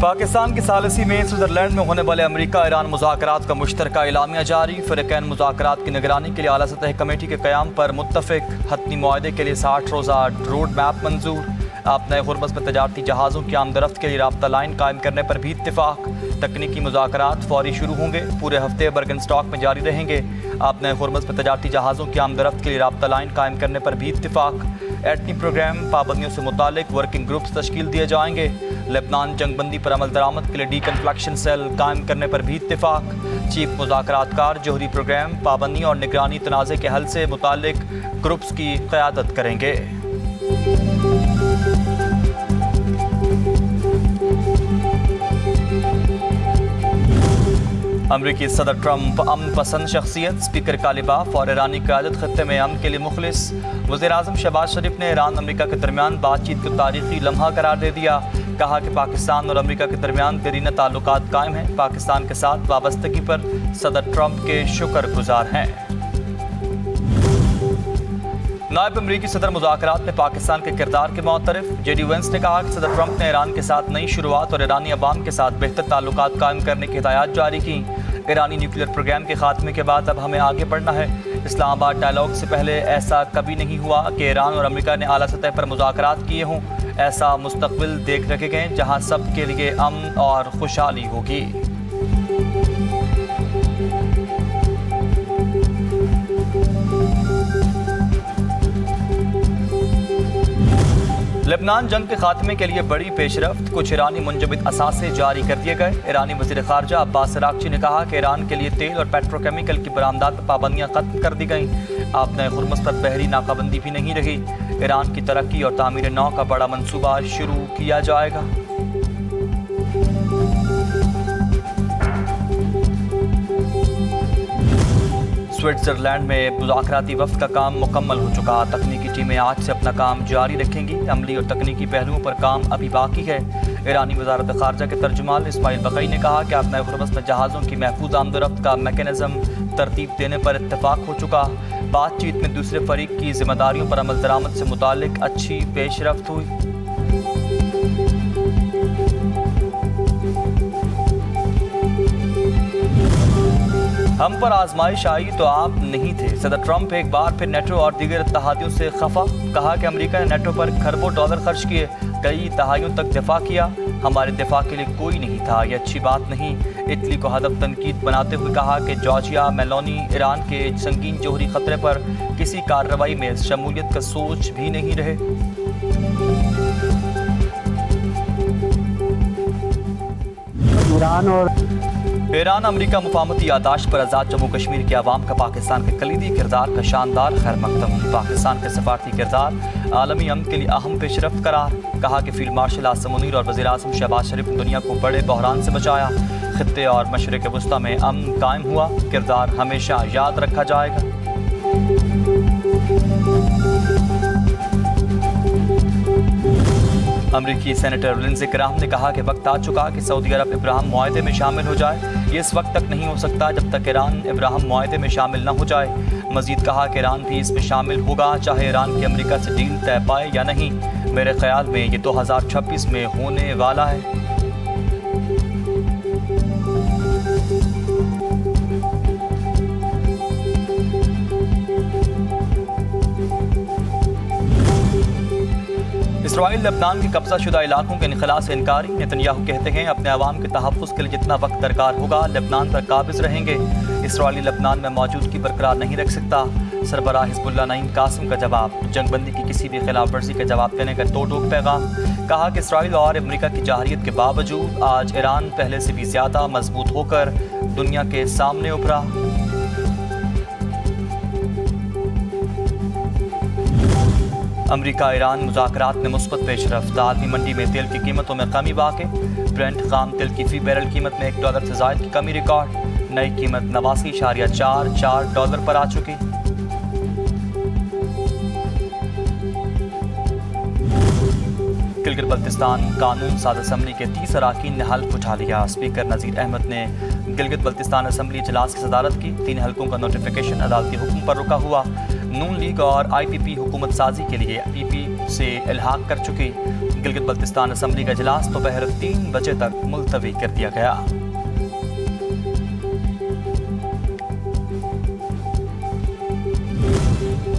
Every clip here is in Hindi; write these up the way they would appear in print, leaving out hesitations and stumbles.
पाकिस्तान की सालिसी में स्विट्जरलैंड में होने वाले अमरीका ईरान मुज़ाकरात का मुश्तरका एलामिया जारी। फ़रीक़ैन मुज़ाकरात की निगरानी के लिए आला सतह कमेटी के क़याम पर मुत्तफ़िक। हतमी मुआहदे के लिए 60 रोज़ा रोड मैप मंजूर। आप नए हुर्मस में तजारती जहाज़ों की आमदरफ्त के लिए राब्ता लाइन कायम करने पर भी इत्तिफ़ाक़। तकनीकी मुज़ाकरात फ़ौरी शुरू होंगे, पूरे हफ्ते बर्गन स्टॉक में जारी रहेंगे। आप नए हुर्मस में तजारती जहाज़ों की आमदरफ्त के लिए राब्ता लाइन कायम करने पर भी इत्तिफ़ाक़। एटमी प्रोग्राम पाबंदियों से मुतालिक वर्किंग ग्रुप्स तश्कील दिए जाएंगे। लेबनान जंगबंदी पर अमल दरामद के लिए डीकन्फ्लेक्शन सेल कायम करने पर भी इत्तिफ़ाक़। चीफ मुज़ाकरातकार जोहरी प्रोग्राम पाबंदी और निगरानी तनाज़े के हल से मुतालिक ग्रुप्स की क़यादत करेंगे। अमरीकी सदर ट्रंप अमन पसंद शख्सियत, स्पीकर का लिबाफ और ईरानी क़यादत खत्ते में अमन के लिए मुखलिस। वज़ीर-ए-आज़म शहबाज शरीफ ने ईरान अमरीका के दरमियान बातचीत को तारीख़ी लम्हा करार दे दिया। कहा कि पाकिस्तान और अमरीका के दरमियान देरीना ताल्लुकात कायम हैं। पाकिस्तान के साथ वाबस्तगी पर सदर ट्रंप के शुक्रगुजार हैं। नायब अमरीकी सदर मुज़ाकरात में पाकिस्तान के किरदार के मुतरफ। जेडी वेंस ने कहा कि सदर ट्रंप ने ईरान के साथ नई शुरुआत और ईरानी अवाम के साथ बेहतर ताल्लुकात कायम करने की हिदायत जारी की। ईरानी न्यूक्लियर प्रोग्राम के खात्मे के बाद अब हमें आगे बढ़ना है। इस्लामाबाद डायलॉग से पहले ऐसा कभी नहीं हुआ कि ईरान और अमरीका ने आला सतह पर मुज़ाकरात किए हों। ऐसा मुस्तकबिल देख रखे गए जहाँ सब के लिए अमन और खुशहाली होगी। लेबनान जंग के खात्मे के लिए बड़ी पेशरफ्त। कुछ ईरानी मुंजमद असासे जारी कर दिए गए। ईरानी वज़ीर ख़ारजा अब्बास अराग़ची ने कहा कि ईरान के लिए तेल और पेट्रोकेमिकल की बरामदात पर पाबंदियाँ खत्म कर दी गईं। आप नए हुर्मस पर बहरी नाकाबंदी भी नहीं रही। ईरान की तरक्की और तामीर नौ का बड़ा मनसूबा शुरू किया जाएगा। स्विट्जरलैंड में मुज़ाकराती वफ़द का काम मुकम्मल हो चुका। तकनीकी टीमें आज से अपना काम जारी रखेंगी। अमली और तकनीकी पहलुओं पर काम अभी बाकी है। ईरानी वज़ारत ख़ारजा के तर्जुमान इस्माइल बक़ई ने कहा कि आप नए हुर्मस में जहाज़ों की महफूज आमदरफ्त का मैकेनिज़्म तरतीब देने पर इत्तफ़ाक़ हो चुका। बातचीत में दूसरे फरीक की जिम्मेदारियों पर अमल दरामद से मुतालिक अच्छी पेशरफ्त हुई। हम पर आजमाइश आई तो आप नहीं थे। सदर ट्रंप एक बार फिर नेटो और दीगर इत्तेहादियों से खफा। कहा कि अमेरिका ने नेटो पर खरबों डॉलर खर्च किए, कई दहाइयों तक दिफा किया। हमारे दिफा के लिए कोई नहीं था, यह अच्छी बात नहीं। इटली को हदफ तनकीद बनाते हुए कहा कि जॉर्जिया मेलोनी ईरान के संगीन जोहरी खतरे पर किसी कार्रवाई में शमूलियत का सोच भी नहीं रहे। ईरान अमरीका मुफाहमती यादाश्त पर आज़ाद जम्मू कश्मीर की आवाम का पाकिस्तान के कलीदी किरदार का शानदार खैर मकदम। पाकिस्तान के सफारती किरदार आलमी अमन के लिए अहम पेशरफ्त करार। कहा कि फील्ड मार्शल आसिम मुनीर और वज़ीर-ए-आज़म शहबाज शरीफ ने दुनिया को बड़े बहरान से बचाया। खित्ते और मशरिक़ वुस्ता में अमन कायम हुआ। किरदार हमेशा याद रखा जाएगा। अमरीकी सेनेटर लिंडसे ग्राहम ने कहा कि वक्त आ चुका कि सऊदी अरब इब्राहिम मुआहदे में शामिल हो जाए। ये इस वक्त तक नहीं हो सकता जब तक ईरान इब्राहिम मुआहदे में शामिल न हो जाए। मजीद कहा कि ईरान भी इसमें शामिल होगा, चाहे ईरान की अमरीका से डील तय पाए या नहीं। मेरे ख्याल में ये 2026 में होने वाला है। इसराइल लेबनान के कब्जा शुदा इलाकों के इनखला से इनकारी। नेतन्याहू कहते हैं अपने अवाम के तहफ़्फ़ुज़ के लिए जितना वक्त दरकार होगा लेबनान पर काबिज़ रहेंगे। इसराइली लेबनान में मौजूदगी बरकरार नहीं रख सकता। सरबराह हिज़्बुल्लाह नईम कासिम का जवाब। जंगबंदी की किसी भी खिलाफ वर्जी का जवाब देने का दो टोक पैगाम। कहा कि इसराइल और अमरीका की जाहिरियत के बावजूद आज ईरान पहले से भी ज़्यादा मजबूत होकर दुनिया के सामने उभरा। अमरीका ईरान मुज़ाकरात में मुस्बत पेशरफ्त। आलमी मंडी में तेल की कीमतों में कमी वाक़। ब्रेंट खाम तेल की फ़ी बैरल कीमत में $1 से ज़ायद की कमी रिकॉर्ड। नई कीमत $89.44 पर आ चुकी। गिलगित बल्तिस्तान कानून साज असम्बली के 30 अरकान ने हल्फ उठा लिया। स्पीकर नज़ीर अहमद ने गिलगित बल्तिस्तान असम्बली इजलास की सदारत की। 3 हल्कों का नोटिफिकेशन अदालती हुक्म पर रुका हुआ। नून लीग और IPP हुकूमत साजी के लिए PP से इल्हाक कर चुकी। गिलगित बल्तिस्तान असम्बली का इजलास दोपहर 3 बजे तक मुलतवी कर दिया गया।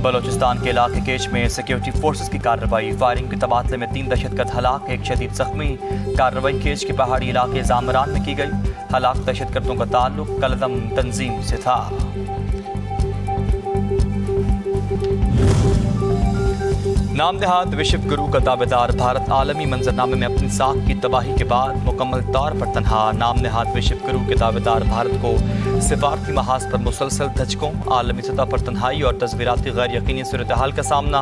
बलोचिस्तान के इलाके केच में सिक्योरिटी फोर्सेस की कार्रवाई। फायरिंग के तबादले में 3 दहशतगर्द हलाक, 1 शदीद जख्मी। कार्रवाई केच के पहाड़ी इलाके जामरान में की गई। हलाक दहशतगर्दों का ताल्लुक कलदम तंजीम से था। नाम नहाद विश्व गुरु का दावेदार भारत आलमी मंजरनामे में अपनी साख की तबाही के बाद मुकम्मल तौर पर तनहा। नाम नहाद विश्व गुरु के दावेदार भारत को सिफारती महाज पर मुसलसल धचकों, आलमी सतह पर तन्हाई और तस्वीराती गैर यकीनी सूरत हाल का सामना।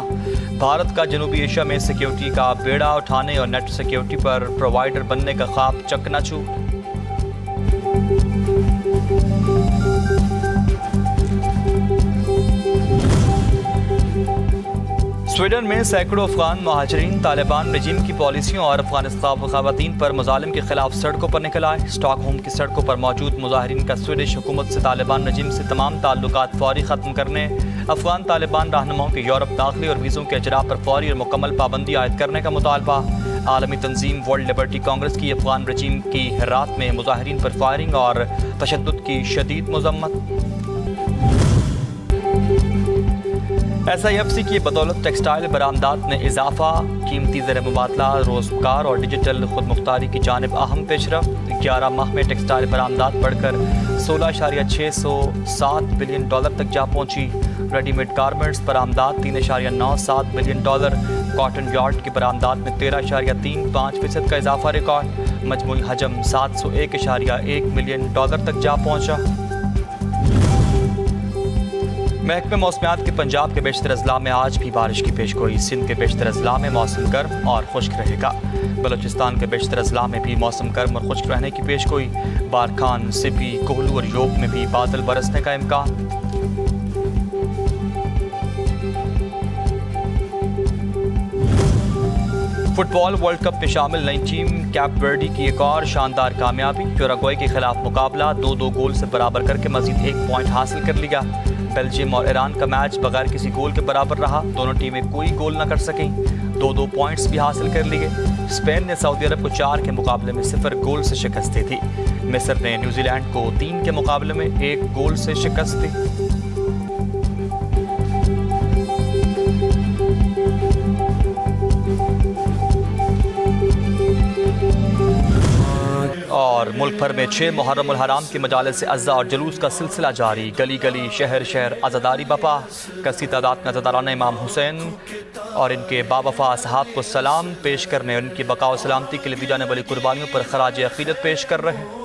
भारत का जनूबी एशिया में सिक्योरिटी का बेड़ा उठाने और नेट सिक्योरिटी पर प्रोवाइडर बनने का ख्वाब चकनाचूर। स्वीडन में सैकड़ों अफगान महाजरीन तालिबान रजीम की पॉलिसियों और अफगानिस्तान ख़वातीन पर मुजालिम के खिलाफ सड़कों पर निकल आए। स्टॉकहोम की सड़कों पर मौजूद मुजाहिरीन का स्वीडिश हुकूमत से तालिबान रजीम से तमाम ताल्लुकात फौरी ख़त्म करने, अफगान तालिबान रहनुमाओं के यूरोप दाखिले और वीज़ों के इजरा पर फौरी और मुकम्मल पाबंदी आयद करने का मुतालबा। आलमी तंजीम वर्ल्ड लिबर्टी कांग्रेस की अफगान रजीम की हेरात में मुजाहिरीन पर फायरिंग और तशद्दुद की शदीद मजम्मत। SIFC की बदौलत टेक्सटाइल बरामदात में इजाफा, कीमती ज़र मुबादला, रोज़गार और डिजिटल खुद मुख्तारी की जानिब अहम पेशरफ। 11 माह में टेक्सटाइल बरामदात बढ़कर $16.607 बिलियन तक जा पहुँची। रेडीमेड गारमेंट्स बरामदात $3.97 बिलियन। कॉटन यार्ड की बरामदात में 13.35% का इजाफा रिकॉर्ड। मजमूई हजम $701.1 मिलियन तक जा पहुँचा। महकमे मौसमियात के पंजाब के बेशतर अजला में आज भी बारिश की पेशगोई। सिंध के बेशतर अजला में मौसम गर्म और खुश्क रहेगा। बलोचिस्तान के बेशतर अजला में भी मौसम गर्म और खुश्क रहने की पेशगोई। बारखान, सिपी, कोहलू और योब में भी बादल बरसने का इम्कान। फुटबॉल वर्ल्ड कप में शामिल नई टीम कैप वर्डी की एक और शानदार कामयाबी। यूरुग्वे के खिलाफ मुकाबला 2-2 गोल से बराबर करके मजीद 1 पॉइंट हासिल कर लिया। बेल्जियम और ईरान का मैच बगैर किसी गोल के बराबर रहा। दोनों टीमें कोई गोल न कर सकें। 2-2 पॉइंट्स भी हासिल कर लिए। स्पेन ने सऊदी अरब को 4 के मुकाबले में 0 गोल से शिकस्त दी थी। मिस्र ने न्यूजीलैंड को 3 के मुकाबले में 1 गोल से शिकस्त दी। और मुल्क भर में 6 मुहर्रम उल हराम की मजालिस से अज़्ज़ा और जुलूस का सिलसिला जारी। गली गली, शहर शहर अज़ादारी बपा। कसी तादाद में अज़ादारान इमाम हुसैन और इनके बावफा असहाब को सलाम पेश करने और इनकी बका और सलामती के लिए दी जाने वाली कुर्बानियों पर खराज अक़ीदत पेश कर रहे हैं।